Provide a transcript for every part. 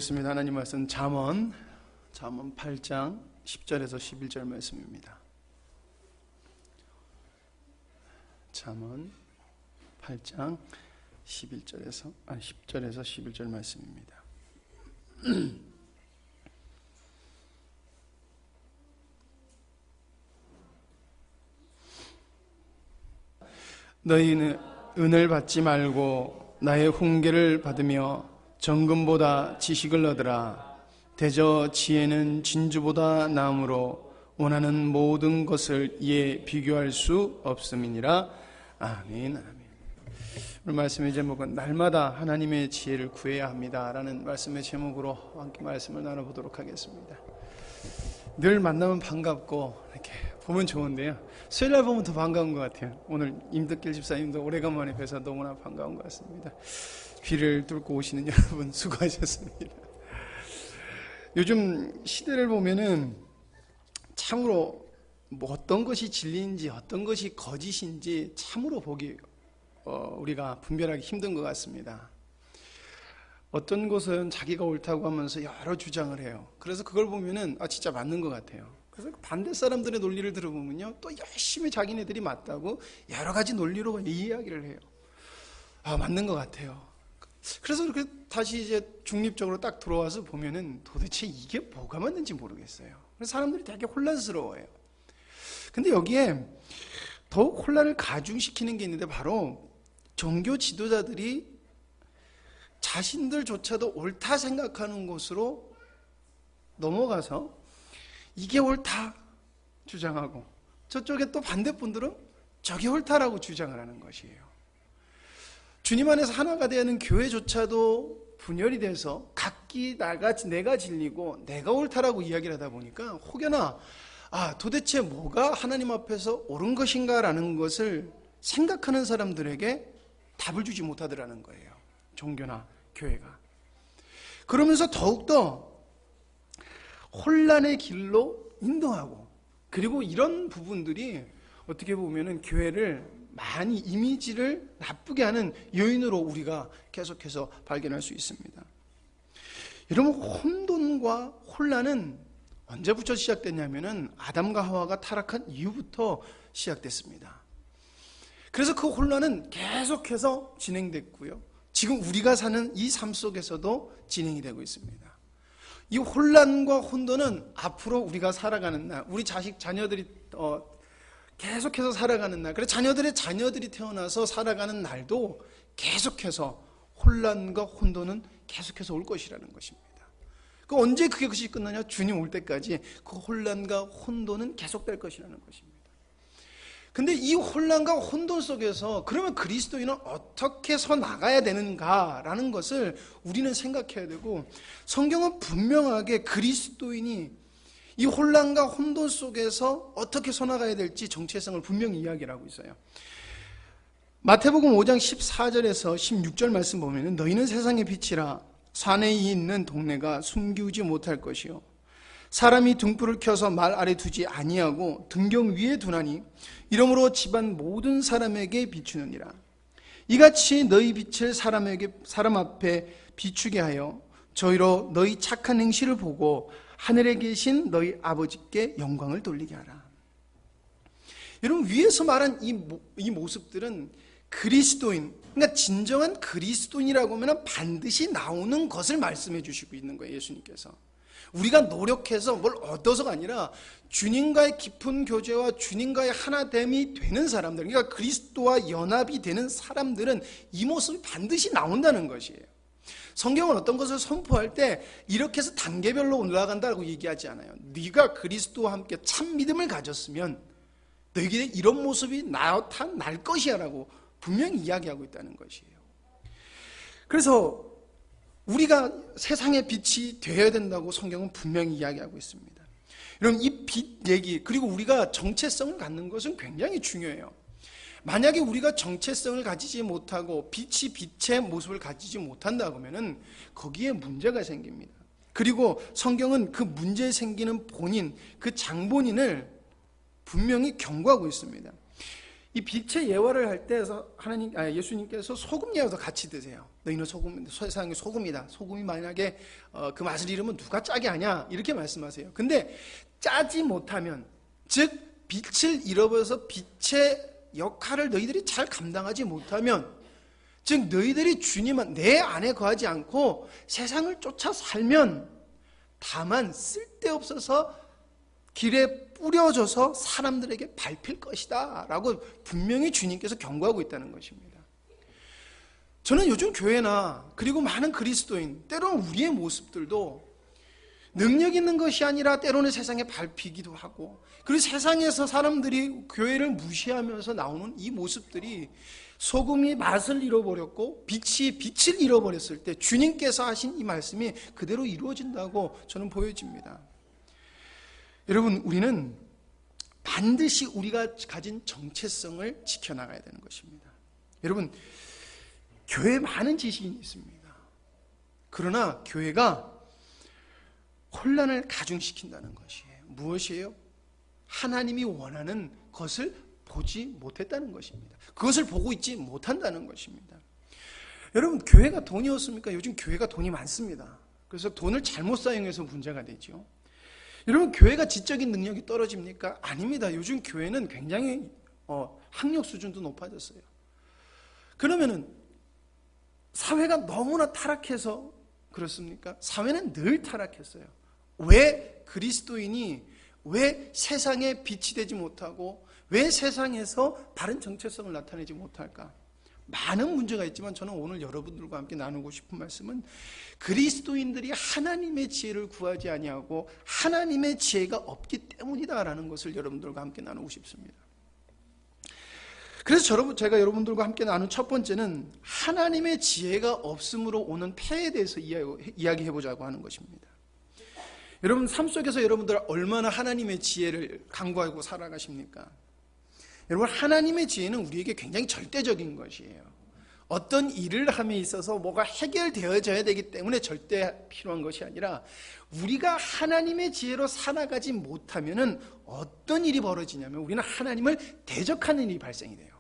읽어보겠습니다. 하나님 말씀 잠언 8장 10절에서 11절 말씀입니다. 잠언 8장 10절에서 11절 말씀입니다. 너희는 은을 받지 말고 나의 훈계를 받으며 정금보다 지식을 얻으라. 대저 지혜는 진주보다 나음으로 원하는 모든 것을 이에 비교할 수 없음이니라. 아멘. 오늘 말씀의 제목은 날마다 하나님의 지혜를 구해야 합니다 라는 말씀의 제목으로 함께 말씀을 나눠보도록 하겠습니다. 늘 만나면 반갑고 이렇게 보면 좋은데요, 수요일날 보면 더 반가운 것 같아요. 오늘 임덕길 집사님도 오래간만에 뵈서 너무나 반가운 것 같습니다. 귀를 뚫고 오시는 여러분 수고하셨습니다. 요즘 시대를 보면은 참으로 어떤 것이 진리인지 어떤 것이 거짓인지 참으로 보기 우리가 분별하기 힘든 것 같습니다. 어떤 것은 자기가 옳다고 하면서 여러 주장을 해요. 그래서 그걸 보면은 진짜 맞는 것 같아요. 그래서 반대 사람들의 논리를 들어보면요, 또 열심히 자기네들이 맞다고 여러 가지 논리로 이야기를 해요. 맞는 것 같아요. 그래서 그렇게 다시 이제 중립적으로 딱 들어와서 보면은 도대체 이게 뭐가 맞는지 모르겠어요. 그래서 사람들이 되게 혼란스러워해요. 근데 여기에 더욱 혼란을 가중시키는 게 있는데, 바로 종교 지도자들이 자신들조차도 옳다 생각하는 곳으로 넘어가서 이게 옳다 주장하고, 저쪽에 또 반대분들은 저게 옳다라고 주장을 하는 것이에요. 주님 안에서 하나가 되는 교회조차도 분열이 돼서 각기 내가 진리고 내가 옳다라고 이야기를 하다 보니까 혹여나 도대체 뭐가 하나님 앞에서 옳은 것인가라는 것을 생각하는 사람들에게 답을 주지 못하더라는 거예요, 종교나 교회가. 그러면서 더욱더 혼란의 길로 인도하고, 그리고 이런 부분들이 어떻게 보면은 교회를 많이 이미지를 나쁘게 하는 요인으로 우리가 계속해서 발견할 수 있습니다. 여러분, 혼돈과 혼란은 언제부터 시작됐냐면은 아담과 하와가 타락한 이후부터 시작됐습니다. 그래서 그 혼란은 계속해서 진행됐고요, 지금 우리가 사는 이 삶 속에서도 진행이 되고 있습니다. 이 혼란과 혼돈은 앞으로 우리가 살아가는 날, 우리 자녀들이 계속해서 살아가는 날, 그래서 자녀들이 태어나서 살아가는 날도 계속해서 혼란과 혼돈은 계속해서 올 것이라는 것입니다. 언제 그것이 끝나냐? 주님 올 때까지 그 혼란과 혼돈은 계속될 것이라는 것입니다. 근데 이 혼란과 혼돈 속에서 그러면 그리스도인은 어떻게 서 나가야 되는가라는 것을 우리는 생각해야 되고, 성경은 분명하게 그리스도인이 이 혼란과 혼돈 속에서 어떻게 서 나가야 될지 정체성을 분명히 이야기를 하고 있어요. 마태복음 5장 14절에서 16절 말씀 보면, 너희는 세상의 빛이라. 산에 있는 동네가 숨기우지 못할 것이요, 사람이 등불을 켜서 말 아래 두지 아니하고 등경 위에 두나니 이러므로 집안 모든 사람에게 비추느니라. 이같이 너희 빛을 사람 앞에 비추게 하여 저희로 너희 착한 행실을 보고 하늘에 계신 너희 아버지께 영광을 돌리게 하라. 여러분, 위에서 말한 이 모습들은 그리스도인, 그러니까 진정한 그리스도인이라고 하면 반드시 나오는 것을 말씀해 주시고 있는 거예요, 예수님께서. 우리가 노력해서 뭘 얻어서가 아니라 주님과의 깊은 교제와 주님과의 하나됨이 되는 사람들, 그러니까 그리스도와 연합이 되는 사람들은 이 모습이 반드시 나온다는 것이에요. 성경은 어떤 것을 선포할 때 이렇게 해서 단계별로 올라간다고 얘기하지 않아요. 네가 그리스도와 함께 참 믿음을 가졌으면 너에게 이런 모습이 나타날 것이야 라고 분명히 이야기하고 있다는 것이에요. 그래서 우리가 세상의 빛이 되어야 된다고 성경은 분명히 이야기하고 있습니다. 여러분, 이 빛 얘기, 그리고 우리가 정체성을 갖는 것은 굉장히 중요해요. 만약에 우리가 정체성을 가지지 못하고 빛이 빛의 모습을 가지지 못한다고 하면은 거기에 문제가 생깁니다. 그리고 성경은 그 문제 생기는 본인, 그 장본인을 분명히 경고하고 있습니다. 이 빛의 예화를 할 때 예수님께서 소금 예화도 같이 드세요. 너희는 세상의 소금이다. 소금이 만약에 그 맛을 잃으면 누가 짜게 하냐? 이렇게 말씀하세요. 근데 짜지 못하면, 즉 빛을 잃어버려서 빛의 역할을 너희들이 잘 감당하지 못하면, 즉 너희들이 주님은 내 안에 거하지 않고 세상을 쫓아 살면 다만 쓸데없어서 길에 뿌려져서 사람들에게 밟힐 것이다 라고 분명히 주님께서 경고하고 있다는 것입니다. 저는 요즘 교회나 그리고 많은 그리스도인, 때로는 우리의 모습들도 능력 있는 것이 아니라 때로는 세상에 밟히기도 하고, 그리고 세상에서 사람들이 교회를 무시하면서 나오는 이 모습들이 소금이 맛을 잃어버렸고 빛이 빛을 잃어버렸을 때 주님께서 하신 이 말씀이 그대로 이루어진다고 저는 보여집니다. 여러분, 우리는 반드시 우리가 가진 정체성을 지켜나가야 되는 것입니다. 여러분, 교회에 많은 지식인이 있습니다. 그러나 교회가 혼란을 가중시킨다는 것이에요. 무엇이에요? 하나님이 원하는 것을 보지 못했다는 것입니다. 그것을 보고 있지 못한다는 것입니다. 여러분, 교회가 돈이 없습니까? 요즘 교회가 돈이 많습니다. 그래서 돈을 잘못 사용해서 문제가 되죠. 여러분, 교회가 지적인 능력이 떨어집니까? 아닙니다. 요즘 교회는 굉장히 학력 수준도 높아졌어요. 그러면은 사회가 너무나 타락해서 그렇습니까? 사회는 늘 타락했어요. 왜 그리스도인이 왜 세상에 빛이 되지 못하고 왜 세상에서 바른 정체성을 나타내지 못할까? 많은 문제가 있지만 저는 오늘 여러분들과 함께 나누고 싶은 말씀은 그리스도인들이 하나님의 지혜를 구하지 아니하고 하나님의 지혜가 없기 때문이다라는 것을 여러분들과 함께 나누고 싶습니다. 그래서 제가 여러분들과 함께 나눈 첫 번째는 하나님의 지혜가 없음으로 오는 폐해에 대해서 이야기해보자고 하는 것입니다. 여러분, 삶 속에서 여러분들 얼마나 하나님의 지혜를 강구하고 살아가십니까? 여러분, 하나님의 지혜는 우리에게 굉장히 절대적인 것이에요. 어떤 일을 함에 있어서 뭐가 해결되어져야 되기 때문에 절대 필요한 것이 아니라 우리가 하나님의 지혜로 살아가지 못하면 어떤 일이 벌어지냐면 우리는 하나님을 대적하는 일이 발생이 돼요.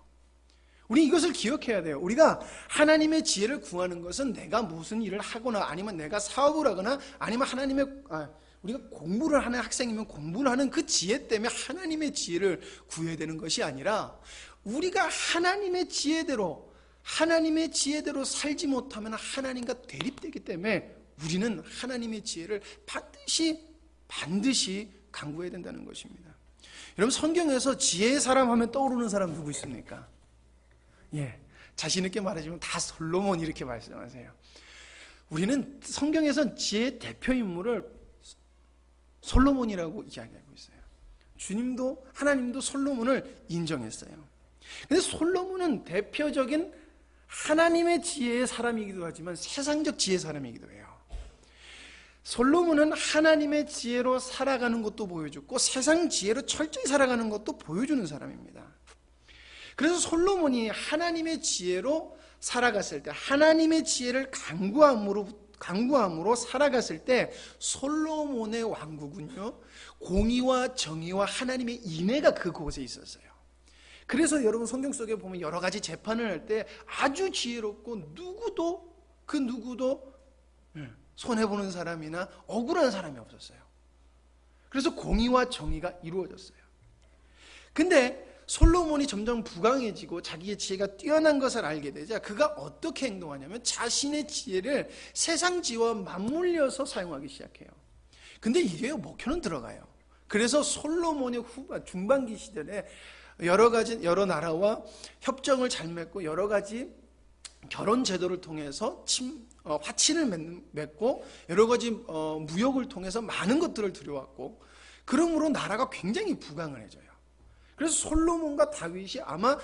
우리 이것을 기억해야 돼요. 우리가 하나님의 지혜를 구하는 것은 내가 무슨 일을 하거나 아니면 내가 사업을 하거나 아니면 우리가 공부를 하는 학생이면 공부를 하는 그 지혜 때문에 하나님의 지혜를 구해야 되는 것이 아니라 우리가 하나님의 지혜대로 살지 못하면 하나님과 대립되기 때문에 우리는 하나님의 지혜를 반드시 강구해야 된다는 것입니다. 여러분, 성경에서 지혜의 사람 하면 떠오르는 사람 누구 있습니까? 자신 있게 말하지만 다 솔로몬 이렇게 말씀하세요. 우리는 성경에선 지혜의 대표 인물을 솔로몬이라고 이야기하고 있어요. 하나님도 솔로몬을 인정했어요. 근데 솔로몬은 대표적인 하나님의 지혜의 사람이기도 하지만 세상적 지혜의 사람이기도 해요. 솔로몬은 하나님의 지혜로 살아가는 것도 보여줬고 세상 지혜로 철저히 살아가는 것도 보여주는 사람입니다. 그래서 솔로몬이 하나님의 지혜로 살아갔을 때, 하나님의 지혜를 강구함으로 살아갔을 때 솔로몬의 왕국은요, 공의와 정의와 하나님의 인애가 그곳에 있었어요. 그래서 여러분, 성경 속에 보면 여러 가지 재판을 할 때 아주 지혜롭고 누구도 손해보는 사람이나 억울한 사람이 없었어요. 그래서 공의와 정의가 이루어졌어요. 근데 솔로몬이 점점 부강해지고 자기의 지혜가 뛰어난 것을 알게 되자 그가 어떻게 행동하냐면 자신의 지혜를 세상 지혜와 맞물려서 사용하기 시작해요. 근데 이게 목표는 들어가요. 그래서 솔로몬의 중반기 시절에 여러 나라와 협정을 잘 맺고 여러 가지 결혼 제도를 통해서 화친을 맺고 여러 가지 무역을 통해서 많은 것들을 들여왔고, 그러므로 나라가 굉장히 부강을 해져요. 그래서 솔로몬과 다윗이 아마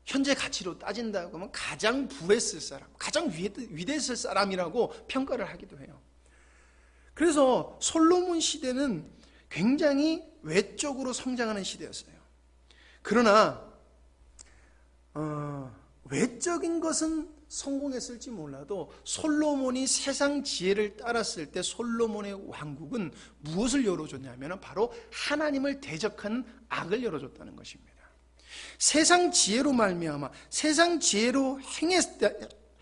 현재 가치로 따진다고 하면 가장 부했을 사람, 가장 위대했을 사람이라고 평가를 하기도 해요. 그래서 솔로몬 시대는 굉장히 외적으로 성장하는 시대였어요. 그러나 외적인 것은 성공했을지 몰라도 솔로몬이 세상 지혜를 따랐을 때 솔로몬의 왕국은 무엇을 열어줬냐면 바로 하나님을 대적하는 악을 열어줬다는 것입니다. 세상 지혜로 말미암아 세상 지혜로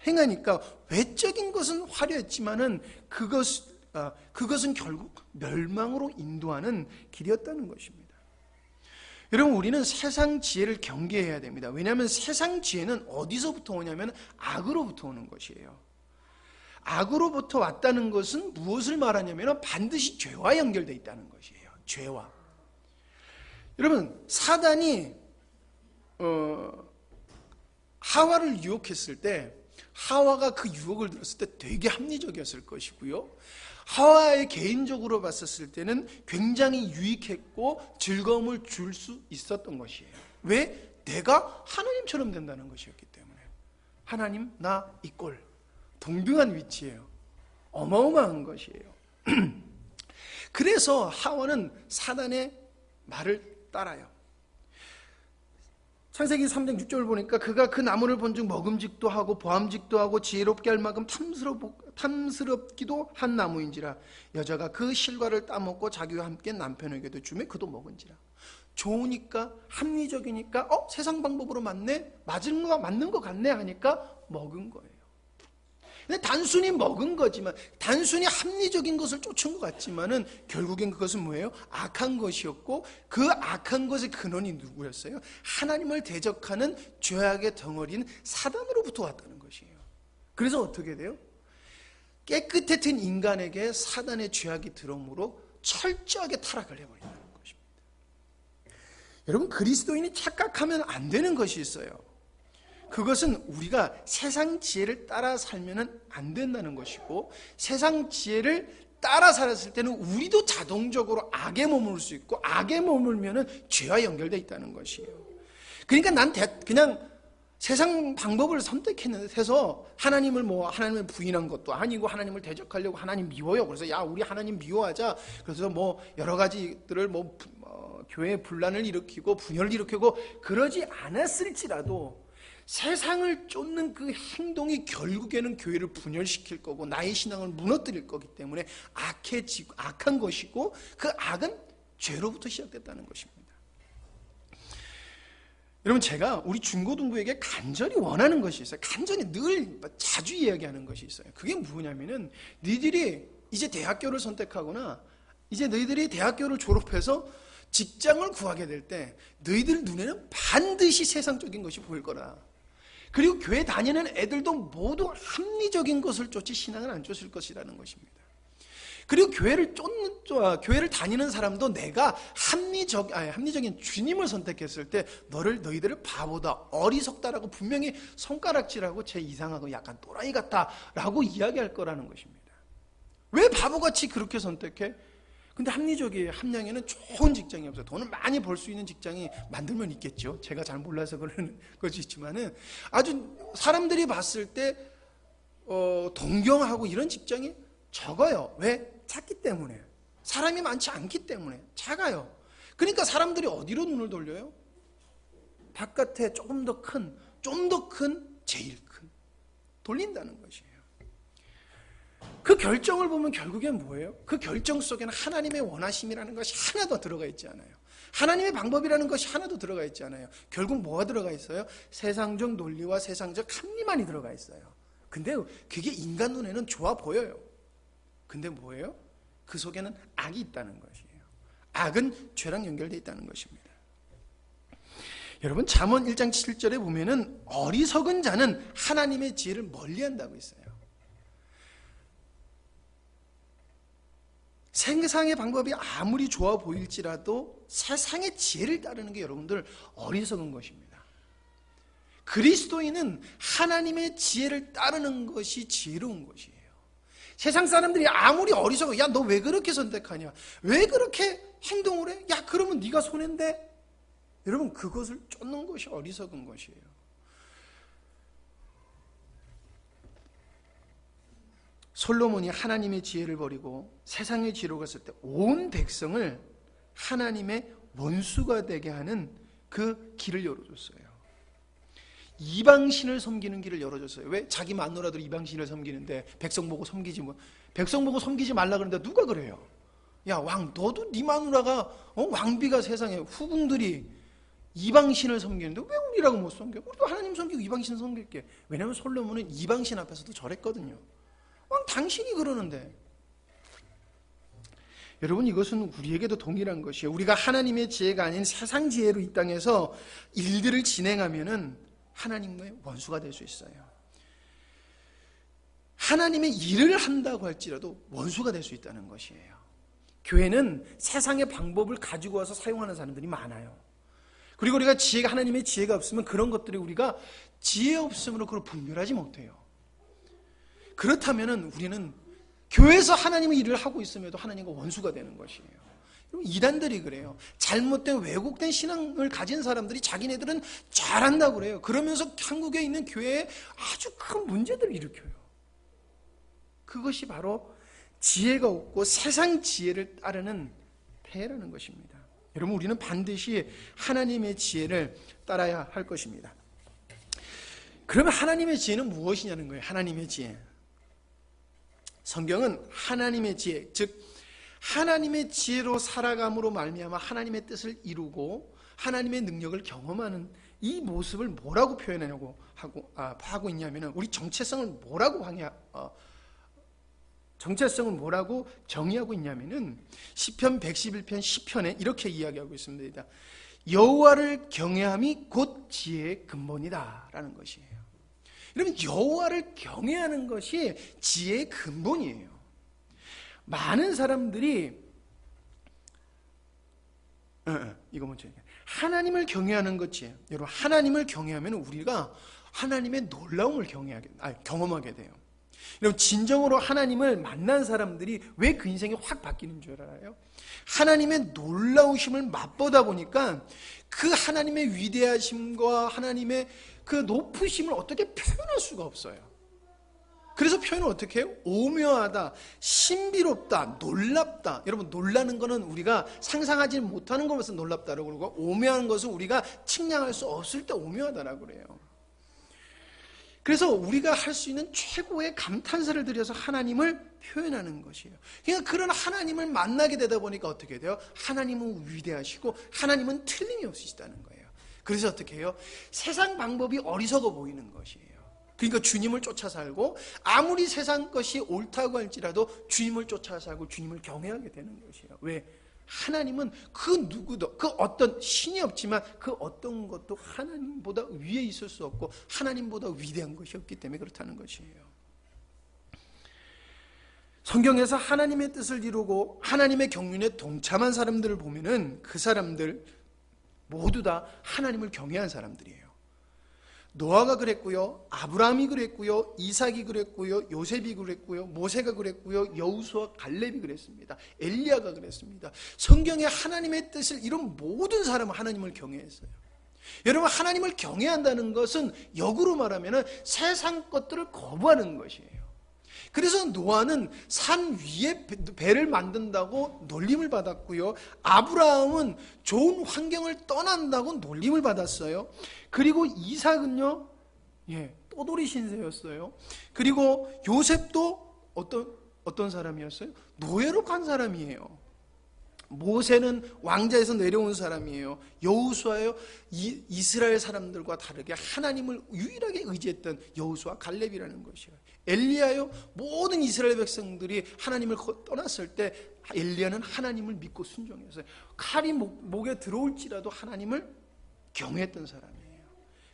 행하니까 외적인 것은 화려했지만은 그것은 결국 멸망으로 인도하는 길이었다는 것입니다. 여러분, 우리는 세상 지혜를 경계해야 됩니다. 왜냐하면 세상 지혜는 어디서부터 오냐면 악으로부터 오는 것이에요. 악으로부터 왔다는 것은 무엇을 말하냐면 반드시 죄와 연결되어 있다는 것이에요. 죄와. 여러분, 사단이 하와를 유혹했을 때 하와가 그 유혹을 들었을 때 되게 합리적이었을 것이고요. 하와의 개인적으로 봤었을 때는 굉장히 유익했고 즐거움을 줄 수 있었던 것이에요. 왜? 내가 하나님처럼 된다는 것이었기 때문에. 하나님, 나 이 꼴. 동등한 위치예요. 어마어마한 것이에요. 그래서 하와는 사단의 말을 따라요. 창세기 3장 6절을 보니까 그가 그 나무를 본즉 먹음직도 하고 보암직도 하고 지혜롭게 할 만큼 탐스럽기도 한 나무인지라. 여자가 그 실과를 따먹고 자기와 함께 남편에게도 주매 그도 먹은지라. 좋으니까 합리적이니까 세상 방법으로 맞네, 맞는 거 같네 하니까 먹은 거예요. 근데 단순히 먹은 거지만, 단순히 합리적인 것을 쫓은 것 같지만은 결국엔 그것은 뭐예요? 악한 것이었고, 그 악한 것의 근원이 누구였어요? 하나님을 대적하는 죄악의 덩어리인 사단으로부터 왔다는 것이에요. 그래서 어떻게 돼요? 깨끗했던 인간에게 사단의 죄악이 들어옴으로 철저하게 타락을 해버린다는 것입니다. 여러분, 그리스도인이 착각하면 안 되는 것이 있어요. 그것은 우리가 세상 지혜를 따라 살면 안 된다는 것이고, 세상 지혜를 따라 살았을 때는 우리도 자동적으로 악에 머물 수 있고, 악에 머물면 죄와 연결되어 있다는 것이에요. 그러니까 난 그냥 세상 방법을 선택해서 하나님을 부인한 것도 아니고, 하나님을 대적하려고 하나님 미워요. 그래서 우리 하나님 미워하자. 그래서 여러 가지들을 교회에 분란을 일으키고 분열을 일으키고 그러지 않았을지라도 세상을 쫓는 그 행동이 결국에는 교회를 분열시킬 거고 나의 신앙을 무너뜨릴 거기 때문에 악한 것이고, 그 악은 죄로부터 시작됐다는 것입니다. 여러분, 제가 우리 중고등부에게 간절히 원하는 것이 있어요. 간절히 늘 자주 이야기하는 것이 있어요. 그게 뭐냐면은, 너희들이 이제 대학교를 선택하거나 이제 너희들이 대학교를 졸업해서 직장을 구하게 될 때 너희들 눈에는 반드시 세상적인 것이 보일 거라. 그리고 교회 다니는 애들도 모두 합리적인 것을 쫓지 신앙을 안 쫓을 것이라는 것입니다. 그리고 교회를 다니는 사람도 내가 합리적인 주님을 선택했을 때 너희들을 바보다, 어리석다라고 분명히 손가락질하고 쟤 이상하고 약간 또라이 같다라고 이야기할 거라는 것입니다. 왜 바보같이 그렇게 선택해? 근데 함량에는 좋은 직장이 없어요. 돈을 많이 벌 수 있는 직장이 만들면 있겠죠. 제가 잘 몰라서 그러는 것이 있지만은 아주 사람들이 봤을 때 동경하고 이런 직장이 적어요. 왜? 작기 때문에. 사람이 많지 않기 때문에 작아요. 그러니까 사람들이 어디로 눈을 돌려요? 바깥에 좀 더 큰, 제일 큰 돌린다는 것이에요. 그 결정을 보면 결국엔 뭐예요? 그 결정 속에는 하나님의 원하심이라는 것이 하나도 들어가 있지 않아요. 하나님의 방법이라는 것이 하나도 들어가 있지 않아요. 결국 뭐가 들어가 있어요? 세상적 논리와 세상적 합리만이 들어가 있어요. 근데 그게 인간 눈에는 좋아 보여요. 근데 뭐예요? 그 속에는 악이 있다는 것이에요. 악은 죄랑 연결되어 있다는 것입니다. 여러분, 잠언 1장 7절에 보면은 어리석은 자는 하나님의 지혜를 멀리한다고 있어요. 세상의 방법이 아무리 좋아 보일지라도 세상의 지혜를 따르는 게 여러분들 어리석은 것입니다. 그리스도인은 하나님의 지혜를 따르는 것이 지혜로운 것이에요. 세상 사람들이 아무리 어리석어, 야, 너 왜 그렇게 선택하냐? 왜 그렇게 행동을 해? 야, 그러면 네가 손해인데? 여러분, 그것을 쫓는 것이 어리석은 것이에요. 솔로몬이 하나님의 지혜를 버리고 세상의 지혜로 갔을 때 온 백성을 하나님의 원수가 되게 하는 그 길을 열어줬어요. 이방신을 섬기는 길을 열어줬어요. 왜? 자기 마누라들이 이방신을 섬기는데 백성 보고 섬기지 말라 그러는데 누가 그래요? 야, 왕, 너도 네 마누라가 왕비가 세상에 후궁들이 이방신을 섬기는데 왜 우리라고 못 섬겨? 우리도 하나님 섬기고 이방신 섬길게. 왜냐하면 솔로몬은 이방신 앞에서도 절했거든요. 당신이 그러는데. 여러분, 이것은 우리에게도 동일한 것이에요. 우리가 하나님의 지혜가 아닌 세상 지혜로 이 땅에서 일들을 진행하면은 하나님과의 원수가 될 수 있어요. 하나님의 일을 한다고 할지라도 원수가 될 수 있다는 것이에요. 교회는 세상의 방법을 가지고 와서 사용하는 사람들이 많아요. 그리고 우리가 하나님의 지혜가 없으면 그런 것들이 우리가 지혜 없음으로 그걸 분별하지 못해요. 그렇다면은 우리는 교회에서 하나님의 일을 하고 있음에도 하나님과 원수가 되는 것이에요. 이단들이 그래요. 잘못된 왜곡된 신앙을 가진 사람들이 자기네들은 잘한다고 그래요. 그러면서 한국에 있는 교회에 아주 큰 문제들을 일으켜요. 그것이 바로 지혜가 없고 세상 지혜를 따르는 폐해라는 것입니다. 여러분, 우리는 반드시 하나님의 지혜를 따라야 할 것입니다. 그러면 하나님의 지혜는 무엇이냐는 거예요. 하나님의 지혜. 성경은 하나님의 지혜, 즉 하나님의 지혜로 살아감으로 말미암아 하나님의 뜻을 이루고 하나님의 능력을 경험하는 이 모습을 뭐라고 표현하냐고 하고 있냐면은 우리 정체성을 뭐라고 정의하고 있냐면은 시편 111편 10편에 이렇게 이야기하고 있습니다. 여호와를 경외함이 곧 지혜의 근본이다라는 것이에요. 여러분, 여호와를 경외하는 것이 지혜의 근본이에요. 많은 사람들이 이거 먼저 얘기해요. 하나님을 경외하는 것이, 여러분, 하나님을 경외하면 우리가 하나님의 놀라움을 경험하게 돼요. 여러분, 진정으로 하나님을 만난 사람들이 왜 그 인생이 확 바뀌는 줄 알아요? 하나님의 놀라우심을 맛보다 보니까 그 하나님의 위대하심과 하나님의 그 높으심을 어떻게 표현할 수가 없어요. 그래서 표현을 어떻게 해요? 오묘하다, 신비롭다, 놀랍다. 여러분, 놀라는 거는 우리가 상상하지 못하는 것에서 놀랍다라고 그러고, 오묘한 것은 우리가 측량할 수 없을 때 오묘하다라고 그래요. 그래서 우리가 할 수 있는 최고의 감탄사를 드려서 하나님을 표현하는 것이에요. 그러니까 그런 하나님을 만나게 되다 보니까 어떻게 돼요? 하나님은 위대하시고 하나님은 틀림이 없으시다는 거예요. 그래서 어떻게 해요? 세상 방법이 어리석어 보이는 것이에요. 그러니까 주님을 쫓아 살고 아무리 세상 것이 옳다고 할지라도 주님을 쫓아 살고 주님을 경외하게 되는 것이에요. 왜? 하나님은 그 누구도, 그 어떤 신이 없지만 그 어떤 것도 하나님보다 위에 있을 수 없고 하나님보다 위대한 것이 없기 때문에 그렇다는 것이에요. 성경에서 하나님의 뜻을 이루고 하나님의 경륜에 동참한 사람들을 보면은 그 사람들 모두 다 하나님을 경외한 사람들이에요. 노아가 그랬고요, 아브라함이 그랬고요, 이삭이 그랬고요, 요셉이 그랬고요, 모세가 그랬고요, 여호수아 갈렙이 그랬습니다. 엘리야가 그랬습니다. 성경에 하나님의 뜻을 이룬 모든 사람은 하나님을 경외했어요. 여러분, 하나님을 경외한다는 것은 역으로 말하면 세상 것들을 거부하는 것이에요. 그래서 노아는 산 위에 배를 만든다고 놀림을 받았고요. 아브라함은 좋은 환경을 떠난다고 놀림을 받았어요. 그리고 이삭은요, 떠돌이 신세였어요. 그리고 요셉도 어떤 사람이었어요? 노예로 간 사람이에요. 모세는 왕자에서 내려온 사람이에요. 여호수아요, 이스라엘 사람들과 다르게 하나님을 유일하게 의지했던 여호수아 갈렙이라는 것이에요. 엘리야요, 모든 이스라엘 백성들이 하나님을 떠났을 때 엘리야는 하나님을 믿고 순종했어요. 칼이 목에 들어올지라도 하나님을 경외했던 사람이에요.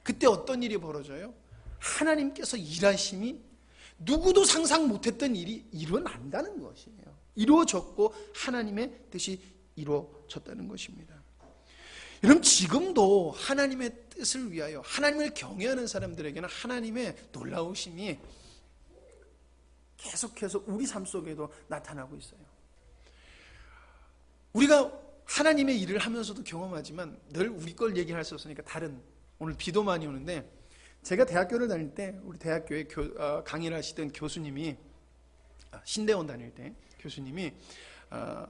그때 어떤 일이 벌어져요? 하나님께서 일하심이 누구도 상상 못했던 일이 일어난다는 것이에요. 이루어졌고 하나님의 뜻이 이루어졌다는 것입니다. 여러분, 지금도 하나님의 뜻을 위하여 하나님을 경외하는 사람들에게는 하나님의 놀라우심이 계속해서 우리 삶 속에도 나타나고 있어요. 우리가 하나님의 일을 하면서도 경험하지만 늘 우리 걸 얘기할 수 없으니까 오늘 비도 많이 오는데, 제가 대학교를 다닐 때 우리 대학교에 강의를 하시던 교수님이, 신대원 다닐 때 교수님이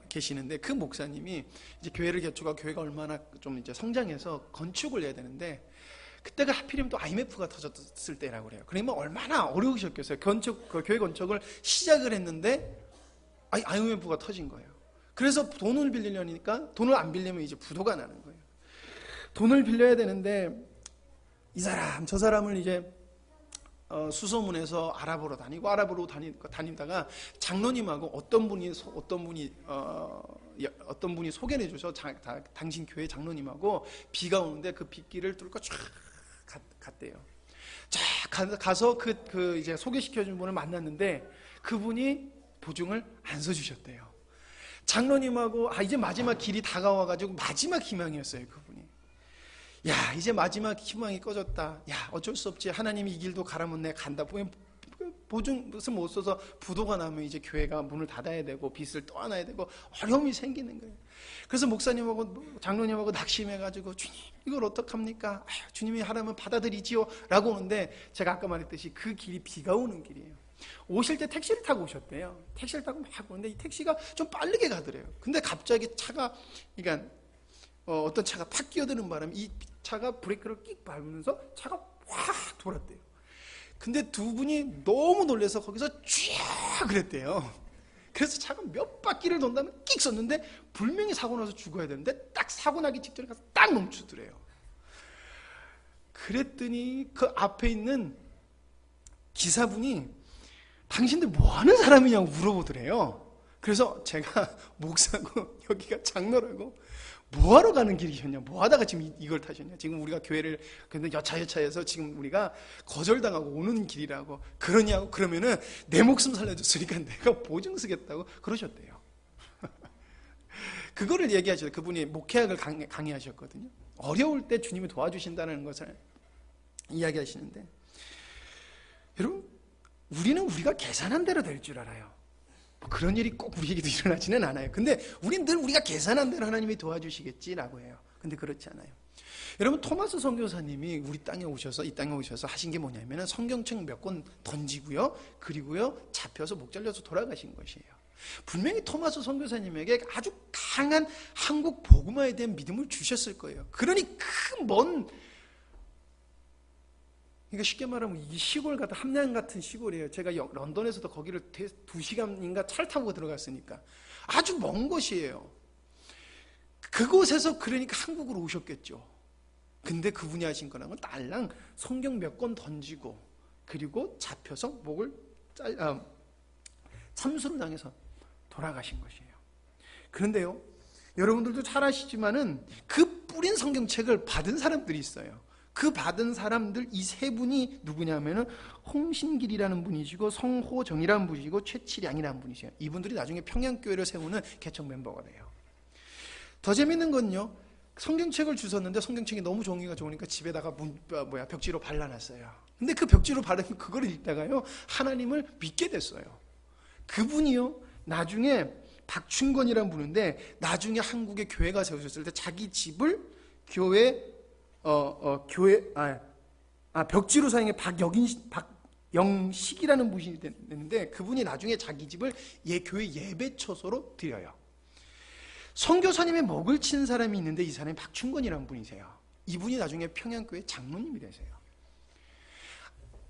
계시는데, 그 목사님이 이제 교회를 개척하고 교회가 얼마나 좀 이제 성장해서 건축을 해야 되는데, 그때가 하필이면 또 IMF가 터졌을 때라고 그래요. 그러면 얼마나 어려우셨겠어요. 교회 건축을 시작을 했는데 IMF가 터진 거예요. 그래서 돈을 빌리려니까 돈을 안 빌리면 이제 부도가 나는 거예요. 돈을 빌려야 되는데 이 사람 저 사람을 이제 수소문해서 알아보러 다니다가 장로님하고 어떤 분이 소개를 해줘서 당신 교회 장로님하고 비가 오는데 그 빗길을 뚫고 쫙 갔대요. 쫙 가서 그 이제 소개시켜준 분을 만났는데 그분이 보증을 안 서주셨대요. 장로님하고 이제 마지막 길이 다가와가지고 마지막 희망이었어요. 그분이. 야, 이제 마지막 희망이 꺼졌다. 야, 어쩔 수 없지. 하나님이 이 길도 가라면 내가 간다. 보증을 못 써서 부도가 나면 이제 교회가 문을 닫아야 되고 빚을 떠안아야 되고 어려움이 생기는 거예요. 그래서 목사님하고 장로님하고 낙심해가지고 주님 이걸 어떡합니까? 주님이 하라면 받아들이지요 라고 오는데 제가 아까 말했듯이 그 길이 비가 오는 길이에요. 오실 때 택시를 타고 오셨대요. 택시를 타고 막 오는데 이 택시가 좀 빠르게 가더래요. 근데 갑자기 차가 그러니까 어떤 차가 탁 끼어드는 바람에 이 차가 브레이크를 끽 밟으면서 차가 확 돌았대요. 근데 두 분이 너무 놀라서 거기서 쫙 그랬대요. 그래서 차가 몇 바퀴를 돈 다음에 끽 섰는데 분명히 사고 나서 죽어야 되는데 딱 사고 나기 직전에 가서 딱 멈추더래요. 그랬더니 그 앞에 있는 기사분이 당신들 뭐 하는 사람이냐고 물어보더래요. 그래서 제가 목사고 여기가 장로라고 뭐하러 가는 길이셨냐, 뭐하다가 지금 이걸 타셨냐, 지금 우리가 교회를 근데 여차여차해서 지금 우리가 거절당하고 오는 길이라고 그러냐고. 그러면은 내 목숨 살려줬으니까 내가 보증 쓰겠다고 그러셨대요. 그거를 얘기하셔요. 그분이 목회학을 강의하셨거든요. 어려울 때 주님이 도와주신다는 것을 이야기하시는데, 여러분 우리는 우리가 계산한 대로 될 줄 알아요. 그런 일이 꼭 우리에게도 일어나지는 않아요. 근데 우리는 늘 우리가 계산한 대로 하나님이 도와주시겠지라고 해요. 근데 그렇지 않아요. 여러분 토마스 선교사님이 우리 땅에 오셔서 이 땅에 오셔서 하신 게 뭐냐면은 성경책 몇 권 던지고요, 그리고요 잡혀서 목 잘려서 돌아가신 것이에요. 분명히 토마스 선교사님에게 아주 강한 한국 복음화에 대한 믿음을 주셨을 거예요. 그러니 그러니까 쉽게 말하면 이 시골 같은 함양 같은 시골이에요. 제가 런던에서도 거기를 2시간인가 차를 타고 들어갔으니까 아주 먼 곳이에요. 그곳에서 그러니까 한국으로 오셨겠죠. 근데 그분이 하신 거랑은 딸랑 성경 몇 권 던지고 그리고 잡혀서 목을 참수를 당해서 돌아가신 것이에요. 그런데요, 여러분들도 잘 아시지만은 그 뿌린 성경책을 받은 사람들이 있어요. 그 받은 사람들 이 세 분이 누구냐면은 홍신길이라는 분이시고 성호정이라는 분이시고 최치량이라는 분이세요. 이분들이 나중에 평양교회를 세우는 개척 멤버가 돼요. 더 재밌는 건요, 성경책을 주셨는데 성경책이 너무 종이가 좋으니까 집에다가 벽지로 발라놨어요. 근데 그 벽지로 바른 그걸 읽다가요 하나님을 믿게 됐어요. 그분이요 나중에 박춘건이라는 분인데 나중에 한국에 교회가 세워졌을 때 자기 집을 벽지로 사용해 박영식이라는 분이 됐는데 그분이 나중에 자기 집을 교회 예배처소로 드려요. 선교사님의 목을 친 사람이 있는데 이 사람이 박춘건이라는 분이세요. 이분이 나중에 평양교회 장로님이 되세요.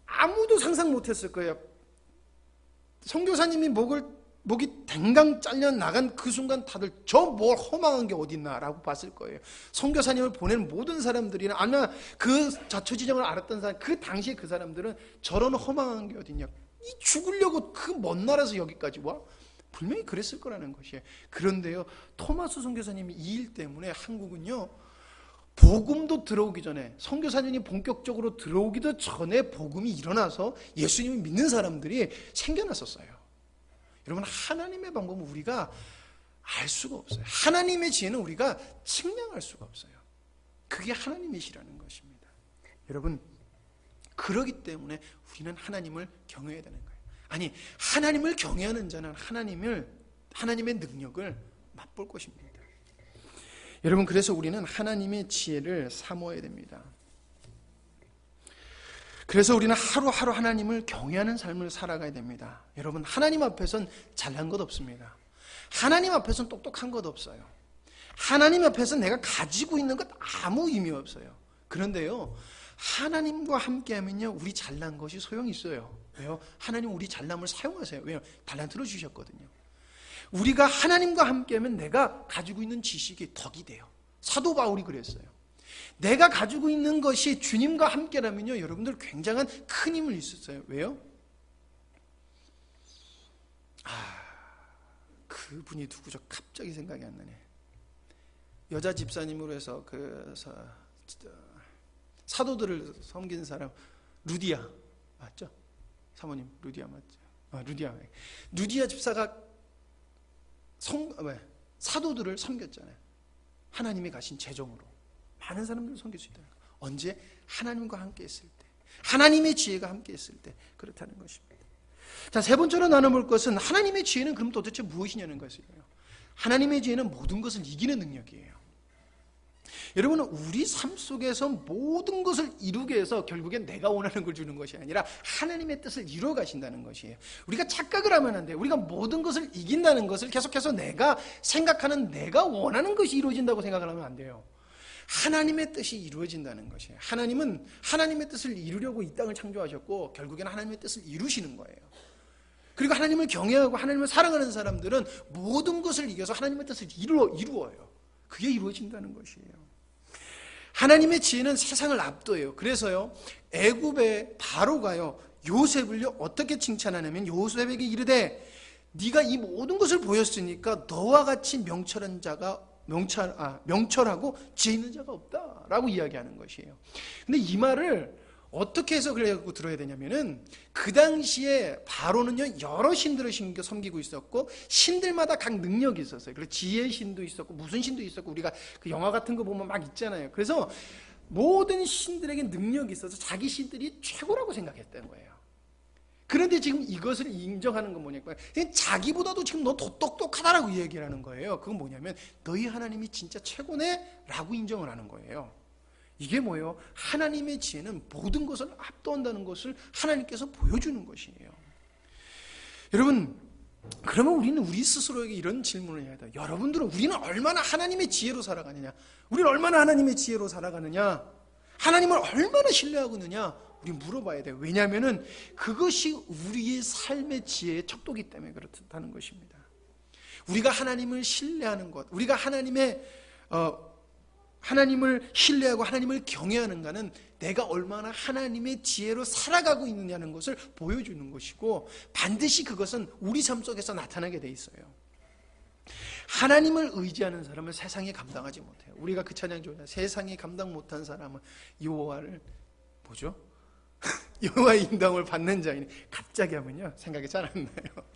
아무도 상상 못했을 거예요. 선교사님이 목이 댕강 잘려 나간 그 순간 다들 저 뭘 허망한 게 어딨나라고 봤을 거예요. 선교사님을 보낸 모든 사람들이나 아니면 그 자초지정을 알았던 사람, 그 당시에 그 사람들은 저런 허망한 게 어딨냐, 이 죽으려고 그 먼 나라에서 여기까지 와? 분명히 그랬을 거라는 것이에요. 그런데요, 토마스 선교사님이 이 일 때문에 한국은요 복음도 들어오기 전에, 선교사님이 본격적으로 들어오기도 전에 복음이 일어나서 예수님을 믿는 사람들이 생겨났었어요. 여러분, 하나님의 방법은 우리가 알 수가 없어요. 하나님의 지혜는 우리가 측량할 수가 없어요. 그게 하나님이시라는 것입니다. 여러분, 그러기 때문에 우리는 하나님을 경외해야 되는 거예요. 아니, 하나님을 경외하는 자는 하나님의 능력을 맛볼 것입니다. 여러분, 그래서 우리는 하나님의 지혜를 사모해야 됩니다. 그래서 우리는 하루하루 하나님을 경외하는 삶을 살아가야 됩니다. 여러분, 하나님 앞에선 잘난 것 없습니다. 하나님 앞에선 똑똑한 것 없어요. 하나님 앞에선 내가 가지고 있는 것 아무 의미 없어요. 그런데요, 하나님과 함께하면요 우리 잘난 것이 소용이 있어요. 왜요? 하나님 우리 잘남을 사용하세요. 왜요? 달란트로 주셨거든요. 우리가 하나님과 함께하면 내가 가지고 있는 지식이 덕이 돼요. 사도 바울이 그랬어요. 내가 가지고 있는 것이 주님과 함께라면요, 여러분들 굉장한 큰 힘을 있었어요. 왜요? 그분이 누구죠? 갑자기 생각이 안 나네. 여자 집사님으로 해서 사도들을 섬긴 사람, 루디아 맞죠? 사모님 루디아 맞죠? 루디아 집사가 사도들을 섬겼잖아요. 하나님이 가신 재정으로 많은 사람들을 섬길 수 있다는 거. 언제? 하나님과 함께 있을 때, 하나님의 지혜가 함께 있을 때 그렇다는 것입니다. 자, 세 번째로 나눠볼 것은 하나님의 지혜는 그럼 도대체 무엇이냐는 것이에요. 하나님의 지혜는 모든 것을 이기는 능력이에요. 여러분, 우리 삶 속에서 모든 것을 이루게 해서 결국엔 내가 원하는 걸 주는 것이 아니라 하나님의 뜻을 이루어 가신다는 것이에요. 우리가 착각을 하면 안 돼요. 우리가 모든 것을 이긴다는 것을 계속해서 내가 생각하는, 내가 원하는 것이 이루어진다고 생각을 하면 안 돼요. 하나님의 뜻이 이루어진다는 것이에요. 하나님은 하나님의 뜻을 이루려고 이 땅을 창조하셨고 결국에는 하나님의 뜻을 이루시는 거예요. 그리고 하나님을 경외하고 하나님을 사랑하는 사람들은 모든 것을 이겨서 하나님의 뜻을 이루어요. 그게 이루어진다는 것이에요. 하나님의 지혜는 세상을 압도해요. 그래서요, 애굽의 바로가요, 요셉을요 어떻게 칭찬하냐면 요셉에게 이르되 네가 이 모든 것을 보였으니까 너와 같이 명철하고 지혜 있는 자가 없다라고 이야기하는 것이에요. 근데 이 말을 어떻게 해석을 해서 들어야 되냐면은 그 당시에 바로는요 여러 신들을 섬기고 있었고 신들마다 각 능력이 있었어요. 그래서 지혜의 신도 있었고 무슨 신도 있었고 우리가 그 영화 같은 거 보면 막 있잖아요. 그래서 모든 신들에게 능력이 있어서 자기 신들이 최고라고 생각했던 거예요. 그런데 지금 이것을 인정하는 건 뭐냐면 자기보다도 지금 너 더 똑똑하다라고 얘기를 하는 거예요. 그건 뭐냐면 너희 하나님이 진짜 최고네 라고 인정을 하는 거예요. 이게 뭐예요? 하나님의 지혜는 모든 것을 압도한다는 것을 하나님께서 보여주는 것이에요. 여러분, 그러면 우리는 우리 스스로에게 이런 질문을 해야 돼요. 여러분들은 우리는 얼마나 하나님의 지혜로 살아가느냐? 우리는 얼마나 하나님의 지혜로 살아가느냐? 하나님을 얼마나 신뢰하고 있느냐? 우리 물어봐야 돼요. 왜냐하면 그것이 우리의 삶의 지혜의 척도기 때문에 그렇다는 것입니다. 우리가 하나님을 신뢰하는 것, 우리가 하나님을 신뢰하고 하나님을 경외하는가는 내가 얼마나 하나님의 지혜로 살아가고 있느냐는 것을 보여주는 것이고 반드시 그것은 우리 삶 속에서 나타나게 돼 있어요. 하나님을 의지하는 사람은 세상에 감당하지 못해요. 우리가 그 찬양 좋아해요. 세상에 감당 못한 사람은 여호와를 뭐죠? 여호와의 인도함을 받는 자이니 갑자기 하면요 생각이 잘 안 나요.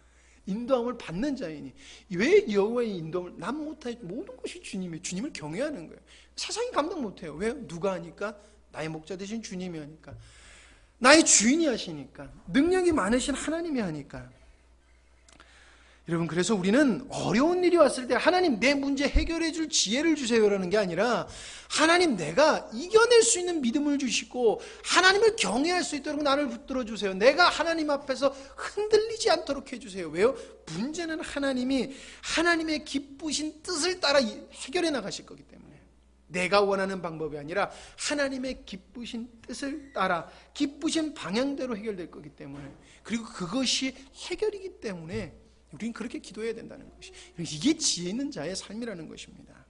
인도함을 받는 자이니 왜 여호와의 인도함을 난 못해? 모든 것이 주님이에요. 주님을 경외하는 거예요. 세상이 감당 못해요. 왜? 누가 하니까? 나의 목자 되신 주님이 하니까, 나의 주인이 하시니까, 능력이 많으신 하나님이 하니까. 여러분, 그래서 우리는 어려운 일이 왔을 때 하나님 내 문제 해결해 줄 지혜를 주세요라는 게 아니라 하나님 내가 이겨낼 수 있는 믿음을 주시고 하나님을 경외할 수 있도록 나를 붙들어 주세요. 내가 하나님 앞에서 흔들리지 않도록 해주세요. 왜요? 문제는 하나님이 하나님의 기쁘신 뜻을 따라 해결해 나가실 거기 때문에 내가 원하는 방법이 아니라 하나님의 기쁘신 뜻을 따라 기쁘신 방향대로 해결될 거기 때문에 그리고 그것이 해결이기 때문에 우리는 그렇게 기도해야 된다는 것이 이게 지혜 있는 자의 삶이라는 것입니다.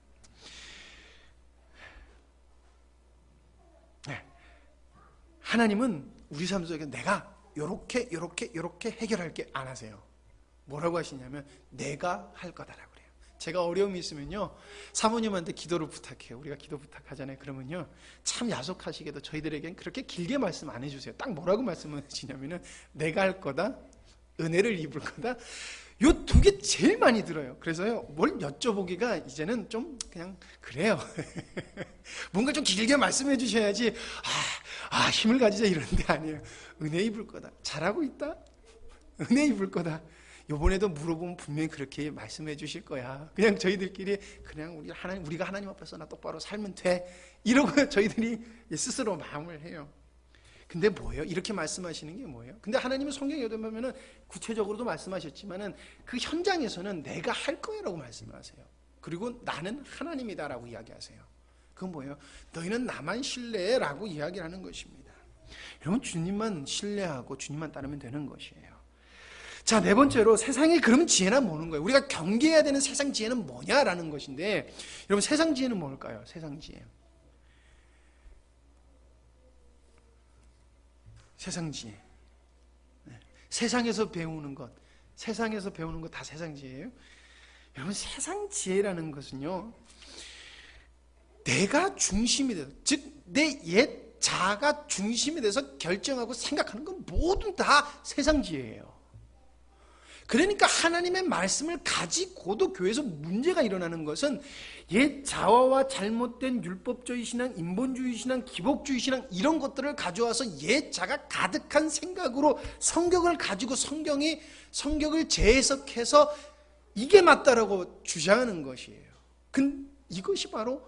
네. 하나님은 우리 삶 속에 내가 요렇게 해결할게 안 하세요. 뭐라고 하시냐면 내가 할 거다라고 그래요. 제가 어려움이 있으면요 사모님한테 기도를 부탁해요. 우리가 기도 부탁하잖아요. 그러면요 참 야속하시게도 저희들에겐 그렇게 길게 말씀 안 해주세요. 딱 뭐라고 말씀하시냐면은 내가 할 거다, 은혜를 입을 거다, 요 두 개 제일 많이 들어요. 그래서요 뭘 여쭤보기가 이제는 좀 그냥 그래요. 뭔가 좀 길게 말씀해 주셔야지 힘을 가지자 이러는데 아니에요. 은혜 입을 거다, 잘하고 있다, 은혜 입을 거다. 요번에도 물어보면 분명히 그렇게 말씀해 주실 거야. 그냥 저희들끼리 그냥 우리가 하나님 앞에서 나 똑바로 살면 돼 이러고 저희들이 스스로 마음을 해요. 근데 뭐예요? 이렇게 말씀하시는 게 뭐예요? 근데 하나님은 성경에 보면은 구체적으로도 말씀하셨지만은 그 현장에서는 내가 할 거야라고 말씀하세요. 그리고 나는 하나님이다라고 이야기하세요. 그건 뭐예요? 너희는 나만 신뢰해라고 이야기하는 것입니다. 여러분, 주님만 신뢰하고 주님만 따르면 되는 것이에요. 자, 네 번째로 세상에 그러면 지혜는 뭐는 거예요? 우리가 경계해야 되는 세상 지혜는 뭐냐라는 것인데, 여러분 세상 지혜는 뭘까요? 세상 지혜. 세상 지혜. 세상에서 배우는 것 다 세상 지혜예요. 여러분, 세상 지혜라는 것은요, 내가 중심이 돼서, 즉 내 옛 자아가 중심이 돼서 결정하고 생각하는 건 모두 다 세상 지혜예요. 그러니까 하나님의 말씀을 가지고도 교회에서 문제가 일어나는 것은 옛 자아와 잘못된 율법주의 신앙, 인본주의 신앙, 기복주의 신앙, 이런 것들을 가져와서 옛 자가 가득한 생각으로 성경을 가지고 성경을 재해석해서 이게 맞다라고 주장하는 것이에요. 이것이 바로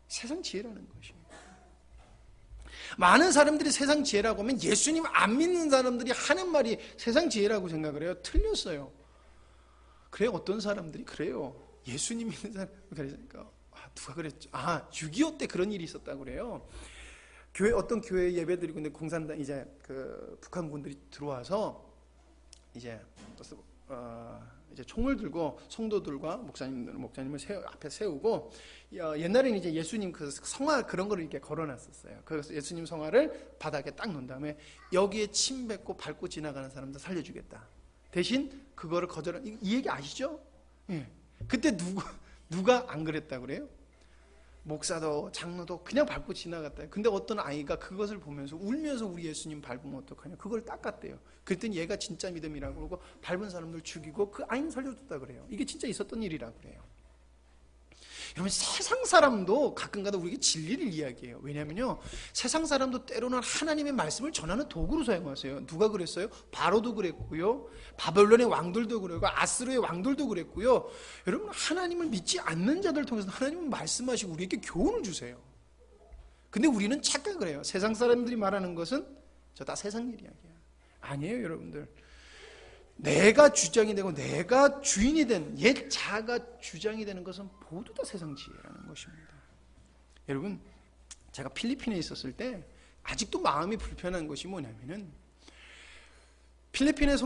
세상 지혜라는 것이에요. 많은 사람들이 세상 지혜라고 하면 예수님 안 믿는 사람들이 하는 말이 세상 지혜라고 생각을 해요. 틀렸어요. 그래요. 어떤 사람들이 그래요. 예수님 믿는 사람 그러니까 누가 그랬죠? 6.25 때 그런 일이 있었다고 그래요. 어떤 교회 예배 드리고 있는데 공산당 이제 그 북한군들이 들어와서 이제 총을 들고 성도들과 목사님을 앞에 세우고, 옛날에는 이제 예수님 그 성화 그런 거를 이렇게 걸어놨었어요. 그래서 예수님 성화를 바닥에 딱 놓은 다음에 여기에 침 뱉고 밟고 지나가는 사람들 살려주겠다. 대신 그거를 거절한, 이 얘기 아시죠? 예. 그때 누가 안 그랬다 그래요? 목사도 장로도 그냥 밟고 지나갔다. 근데 어떤 아이가 그것을 보면서 울면서 우리 예수님 밟으면 어떡하냐, 그걸 닦았대요. 그랬더니 얘가 진짜 믿음이라고 그러고 밟은 사람들 죽이고 그 아이는 살려줬다 그래요. 이게 진짜 있었던 일이라고 그래요. 여러분, 세상 사람도 가끔가다 우리에게 진리를 이야기해요. 왜냐면요, 세상 사람도 때로는 하나님의 말씀을 전하는 도구로 사용하세요. 누가 그랬어요? 바로도 그랬고요, 바벨론의 왕들도 그랬고, 아스르의 왕들도 그랬고요. 여러분, 하나님을 믿지 않는 자들 통해서 하나님은 말씀하시고 우리에게 교훈을 주세요. 근데 우리는 착각을 해요. 세상 사람들이 말하는 것은 저 다 세상 일 이야기야. 아니에요, 여러분들. 내가 주장이 되고 내가 주인이 된 옛 자아가 주장이 되는 것은 모두 다 세상 지혜라는 것입니다. 여러분, 제가 필리핀에 있었을 때 아직도 마음이 불편한 것이 뭐냐면은, 필리핀의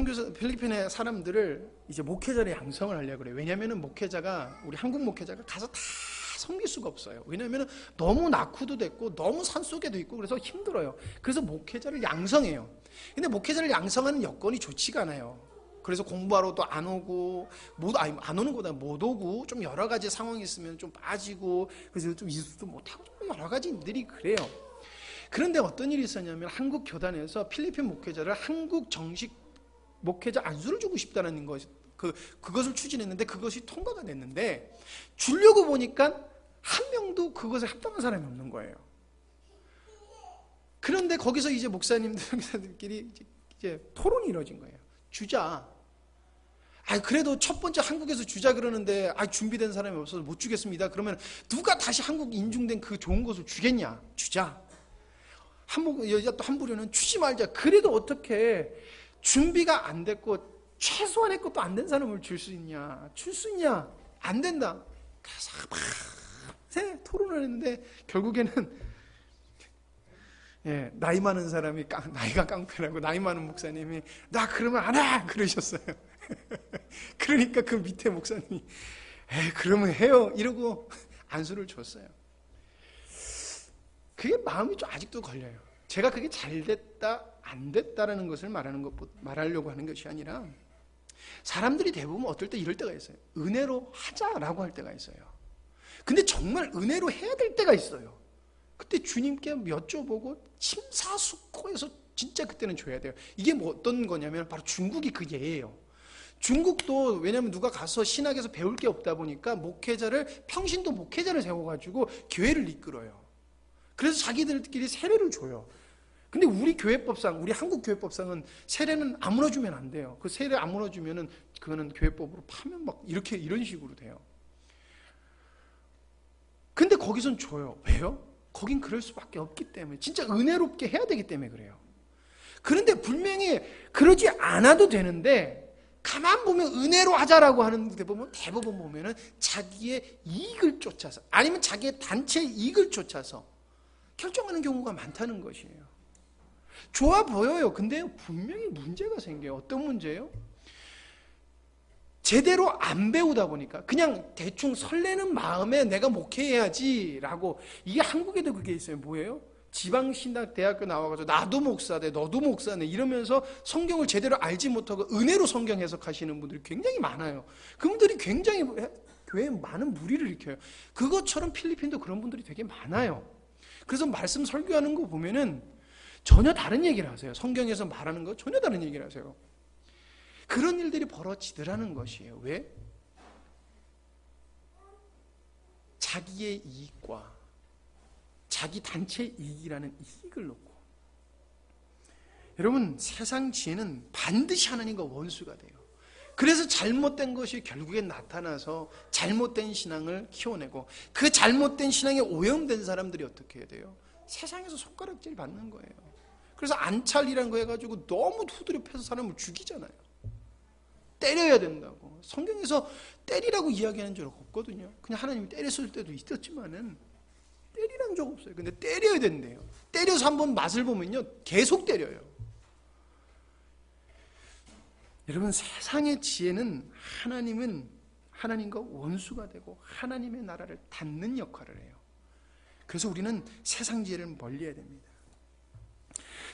사람들을 이제 목회자를 양성을 하려고 그래요. 왜냐면은 우리 한국 목회자가 가서 다 섬길 수가 없어요. 왜냐면은 너무 낙후도 됐고 너무 산속에도 있고 그래서 힘들어요. 그래서 목회자를 양성해요. 근데 목회자를 양성하는 여건이 좋지가 않아요. 그래서 공부하러도 안 오고, 안 오는 것보다 못 오고, 좀 여러 가지 상황이 있으면 좀 빠지고, 그래서 좀 이수도 못하고, 좀 여러 가지 일들이 그래요. 그런데 어떤 일이 있었냐면, 한국 교단에서 필리핀 목회자를 한국 정식 목회자 안수를 주고 싶다는 그것을 추진했는데, 그것이 통과가 됐는데, 주려고 보니까 한 명도 그것에 합당한 사람이 없는 거예요. 그런데 거기서 이제 목사님들끼리 이제 토론이 이루어진 거예요. 주자. 그래도 첫 번째 한국에서 주자 그러는데 준비된 사람이 없어서 못 주겠습니다. 그러면 누가 다시 한국 인중된 그 좋은 것을 주겠냐? 주자. 여자 또 한 부류는 주지 말자. 그래도 어떻게 준비가 안 됐고 최소한의 것도 안 된 사람을 줄 수 있냐? 줄 수 있냐? 안 된다. 그래서 막 토론을 했는데 결국에는 나이 많은 사람이 나이가 깡패라고, 나이 많은 목사님이 나 그러면 안 해! 그러셨어요. 그러니까 그 밑에 목사님이 그러면 해요 이러고 안수를 줬어요. 그게 마음이 좀 아직도 걸려요. 제가 그게 잘 됐다 안 됐다라는 것을 말하려고 하는 것이 아니라, 사람들이 대부분 어떨 때 이럴 때가 있어요. 은혜로 하자라고 할 때가 있어요. 근데 정말 은혜로 해야 될 때가 있어요. 그때 주님께 여쭤보고 심사숙고해서 진짜 그때는 줘야 돼요. 이게 어떤 거냐면 바로 중국이 그 예예요. 중국도 왜냐하면 누가 가서 신학에서 배울 게 없다 보니까 평신도 목회자를 세워가지고 교회를 이끌어요. 그래서 자기들끼리 세례를 줘요. 근데 우리 한국 교회법상은 세례는 아무나 주면 안 돼요. 그 세례 아무나 주면은 그거는 교회법으로 파면 막 이런 식으로 돼요. 근데 거기선 줘요. 왜요? 거긴 그럴 수밖에 없기 때문에, 진짜 은혜롭게 해야 되기 때문에 그래요. 그런데 분명히 그러지 않아도 되는데, 가만 보면 은혜로 하자라고 하는데 대부분 보면은 자기의 이익을 쫓아서, 아니면 자기의 단체의 이익을 쫓아서 결정하는 경우가 많다는 것이에요. 좋아 보여요. 근데 분명히 문제가 생겨요. 어떤 문제예요? 제대로 안 배우다 보니까 그냥 대충 설레는 마음에 내가 목회해야지라고. 이게 한국에도 그게 있어요. 뭐예요? 지방신학 대학교 나와가지고 나도 목사돼, 너도 목사네 이러면서 성경을 제대로 알지 못하고 은혜로 성경 해석하시는 분들이 굉장히 많아요. 그분들이 굉장히 교회에 많은 무리를 일으켜요. 그것처럼 필리핀도 그런 분들이 되게 많아요. 그래서 말씀 설교하는 거 보면은 전혀 다른 얘기를 하세요. 성경에서 말하는 거 전혀 다른 얘기를 하세요. 그런 일들이 벌어지더라는 것이에요. 왜? 자기의 이익과 자기 단체 이익이라는 이익을 놓고. 여러분, 세상 지혜는 반드시 하나님과 원수가 돼요. 그래서 잘못된 것이 결국엔 나타나서 잘못된 신앙을 키워내고, 그 잘못된 신앙에 오염된 사람들이 어떻게 해야 돼요? 세상에서 손가락질 받는 거예요. 그래서 안찰이라는 거 해가지고 너무 두드려 패서 사람을 죽이잖아요. 때려야 된다고. 성경에서 때리라고 이야기하는 적 없거든요. 그냥 하나님이 때렸을 때도 있었지만은 때리란 적 없어요. 근데 때려야 된대요. 때려서 한번 맛을 보면요, 계속 때려요. 여러분, 세상의 지혜는 하나님과 원수가 되고 하나님의 나라를 닫는 역할을 해요. 그래서 우리는 세상 지혜를 멀리해야 됩니다.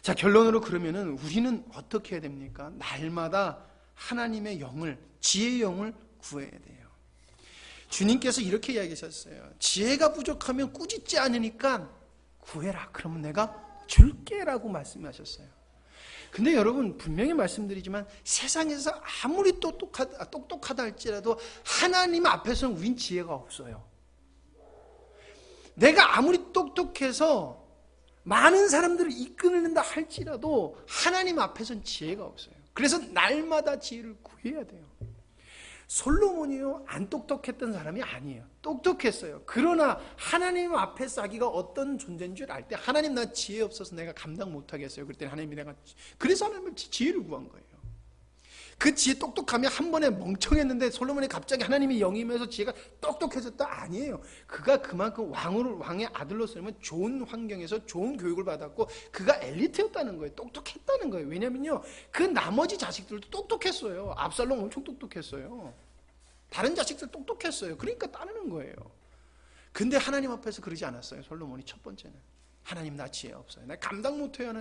자, 결론으로 그러면은 우리는 어떻게 해야 됩니까? 날마다 하나님의 영을, 지혜의 영을 구해야 돼요. 주님께서 이렇게 이야기하셨어요. 지혜가 부족하면 꾸짖지 않으니까 구해라. 그러면 내가 줄게라고 말씀하셨어요. 근데 여러분, 분명히 말씀드리지만 세상에서 아무리 똑똑하다 할지라도 하나님 앞에서는 우린 지혜가 없어요. 내가 아무리 똑똑해서 많은 사람들을 이끌는다 할지라도 하나님 앞에서는 지혜가 없어요. 그래서 날마다 지혜를 구해야 돼요. 솔로몬이요, 안 똑똑했던 사람이 아니에요. 똑똑했어요. 그러나 하나님 앞에 자기가 어떤 존재인 줄 알 때, 하나님 나 지혜 없어서 내가 감당 못하겠어요. 그랬더니 하나님이 그래서 하나님은 지혜를 구한 거예요. 그 지혜 똑똑하면 한 번에 멍청했는데 솔로몬이 갑자기 하나님이 영임해서 지혜가 똑똑해졌다? 아니에요. 그가 그만큼 왕의 아들로서는 좋은 환경에서 좋은 교육을 받았고 그가 엘리트였다는 거예요. 똑똑했다는 거예요. 왜냐면요, 그 나머지 자식들도 똑똑했어요. 압살롬 엄청 똑똑했어요. 다른 자식들 똑똑했어요. 그러니까 따르는 거예요. 근데 하나님 앞에서 그러지 않았어요. 솔로몬이 첫 번째는. 하나님 나 지혜 없어요. 나 감당 못해요.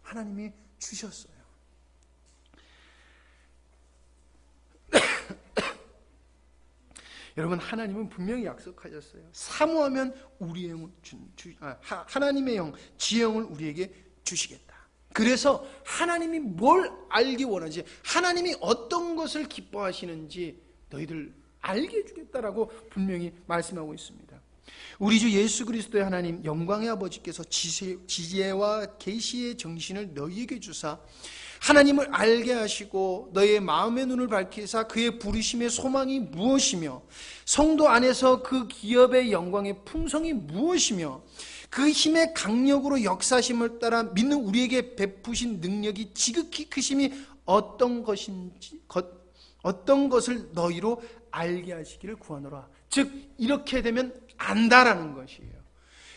하나님이 주셨어요. 여러분, 하나님은 분명히 약속하셨어요. 사모하면 우리의 영을 하나님의 영, 지혜의 영을 우리에게 주시겠다. 그래서 하나님이 뭘 알기 원하는지, 하나님이 어떤 것을 기뻐하시는지 너희들 알게 해주겠다라고 분명히 말씀하고 있습니다. 우리 주 예수 그리스도의 하나님 영광의 아버지께서 지혜와 계시의 정신을 너희에게 주사 하나님을 알게 하시고 너희의 마음의 눈을 밝히사 그의 부르심의 소망이 무엇이며 성도 안에서 그 기업의 영광의 풍성이 무엇이며 그 힘의 강력으로 역사심을 따라 믿는 우리에게 베푸신 능력이 지극히 크심이 어떤 것을 너희로 알게 하시기를 구하노라. 즉 이렇게 되면 안다라는 것이에요.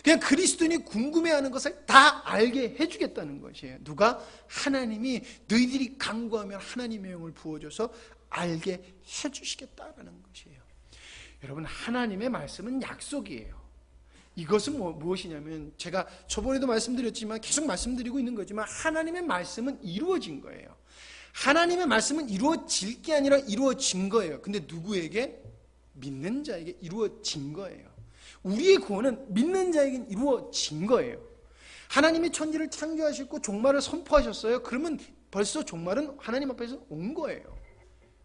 그냥 그리스도인이 궁금해하는 것을 다 알게 해주겠다는 것이에요. 누가? 하나님이 너희들이 간구하면 하나님의 영을 부어줘서 알게 해주시겠다라는 것이에요. 여러분, 하나님의 말씀은 약속이에요. 이것은 무엇이냐면, 제가 저번에도 말씀드렸지만 계속 말씀드리고 있는 거지만 하나님의 말씀은 이루어진 거예요. 하나님의 말씀은 이루어질 게 아니라 이루어진 거예요. 근데 누구에게? 믿는 자에게 이루어진 거예요. 우리의 구원은 믿는 자에게 이루어진 거예요. 하나님이 천지를 창조하시고 종말을 선포하셨어요. 그러면 벌써 종말은 하나님 앞에서 온 거예요.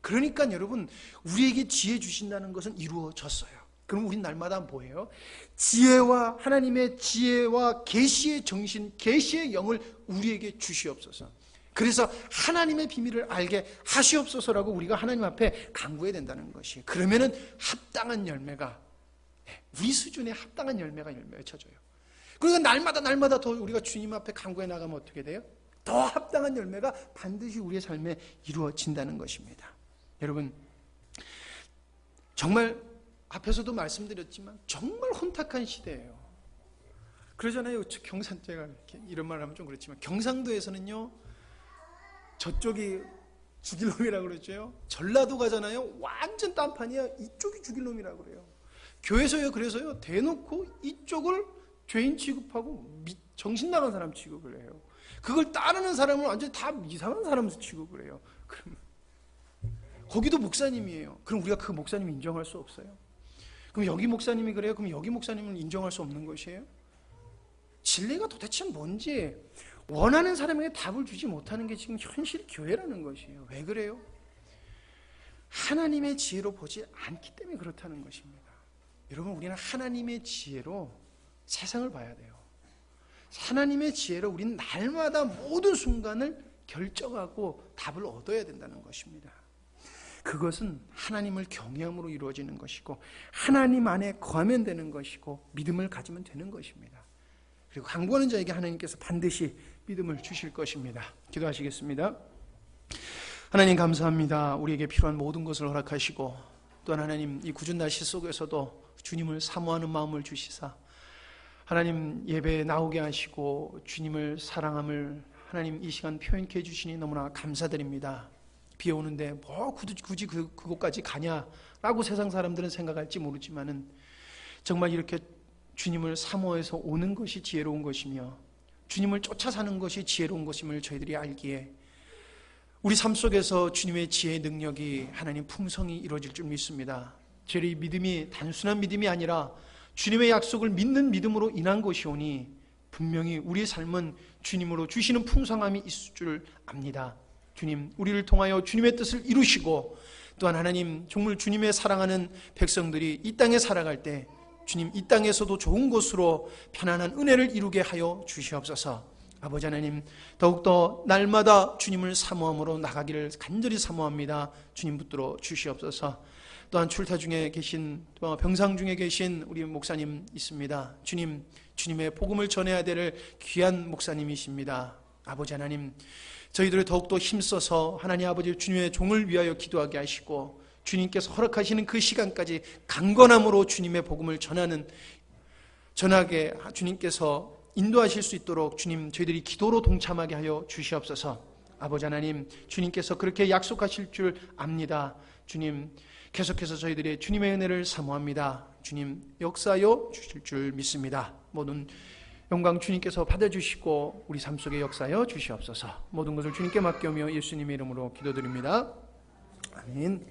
그러니까 여러분, 우리에게 지혜 주신다는 것은 이루어졌어요. 그럼 우린 날마다 뭐예요? 지혜와 하나님의 지혜와 계시의 정신, 계시의 영을 우리에게 주시옵소서. 그래서 하나님의 비밀을 알게 하시옵소서라고 우리가 하나님 앞에 간구해야 된다는 것이에요. 그러면은 합당한 열매가, 우리 수준에 합당한 열매가 맺혀져요. 그러니까 날마다 더 우리가 주님 앞에 간구해 나가면 어떻게 돼요? 더 합당한 열매가 반드시 우리의 삶에 이루어진다는 것입니다. 여러분, 정말 앞에서도 말씀드렸지만 정말 혼탁한 시대예요. 그러잖아요. 제가 이런 말을 하면 좀 그렇지만 경상도에서는요, 저쪽이 죽일 놈이라고 그러죠. 전라도 가잖아요. 완전 딴판이야. 이쪽이 죽일 놈이라고 그래요. 교회에서요, 그래서요, 대놓고 이쪽을 죄인 취급하고 정신 나간 사람 취급을 해요. 그걸 따르는 사람은 완전히 다 이상한 사람 취급을 해요. 그럼 거기도 목사님이에요. 그럼 우리가 그 목사님 인정할 수 없어요? 그럼 여기 목사님이 그래요? 그럼 여기 목사님은 인정할 수 없는 것이에요? 진리가 도대체 뭔지 원하는 사람에게 답을 주지 못하는 게 지금 현실 교회라는 것이에요. 왜 그래요? 하나님의 지혜로 보지 않기 때문에 그렇다는 것입니다. 여러분, 우리는 하나님의 지혜로 세상을 봐야 돼요. 하나님의 지혜로 우리는 날마다 모든 순간을 결정하고 답을 얻어야 된다는 것입니다. 그것은 하나님을 경외함으로 이루어지는 것이고 하나님 안에 거하면 되는 것이고 믿음을 가지면 되는 것입니다. 그리고 강구하는 자에게 하나님께서 반드시 믿음을 주실 것입니다. 기도하시겠습니다. 하나님 감사합니다. 우리에게 필요한 모든 것을 허락하시고 또한 하나님 이 궂은 날씨 속에서도 주님을 사모하는 마음을 주시사 하나님 예배에 나오게 하시고 주님을 사랑함을 하나님 이 시간 표현케 해주시니 너무나 감사드립니다. 비 오는데 뭐 굳이 그곳까지 가냐라고 세상 사람들은 생각할지 모르지만은 정말 이렇게 주님을 사모해서 오는 것이 지혜로운 것이며 주님을 쫓아 사는 것이 지혜로운 것임을 저희들이 알기에 우리 삶 속에서 주님의 지혜의 능력이 하나님 풍성히 이루어질 줄 믿습니다. 저희 믿음이 단순한 믿음이 아니라 주님의 약속을 믿는 믿음으로 인한 것이오니 분명히 우리의 삶은 주님으로 주시는 풍성함이 있을 줄 압니다. 주님, 우리를 통하여 주님의 뜻을 이루시고 또한 하나님 정말 주님의 사랑하는 백성들이 이 땅에 살아갈 때 주님 이 땅에서도 좋은 곳으로 편안한 은혜를 이루게 하여 주시옵소서. 아버지 하나님 더욱더 날마다 주님을 사모함으로 나가기를 간절히 사모합니다. 주님 붙들어 주시옵소서. 또한 출타 중에 계신 병상 중에 계신 우리 목사님 있습니다. 주님의 복음을 전해야 될 귀한 목사님이십니다. 아버지 하나님 저희들을 더욱더 힘써서 하나님 아버지 주님의 종을 위하여 기도하게 하시고 주님께서 허락하시는 그 시간까지 강건함으로 주님의 복음을 전하게 주님께서 인도하실 수 있도록 주님 저희들이 기도로 동참하게 하여 주시옵소서. 아버지 하나님 주님께서 그렇게 약속하실 줄 압니다. 주님 계속해서 저희들이 주님의 은혜를 사모합니다. 주님 역사하여 주실 줄 믿습니다. 모든 영광 주님께서 받아주시고 우리 삶 속에 역사하여 주시옵소서. 모든 것을 주님께 맡겨며 예수님의 이름으로 기도드립니다. 아멘.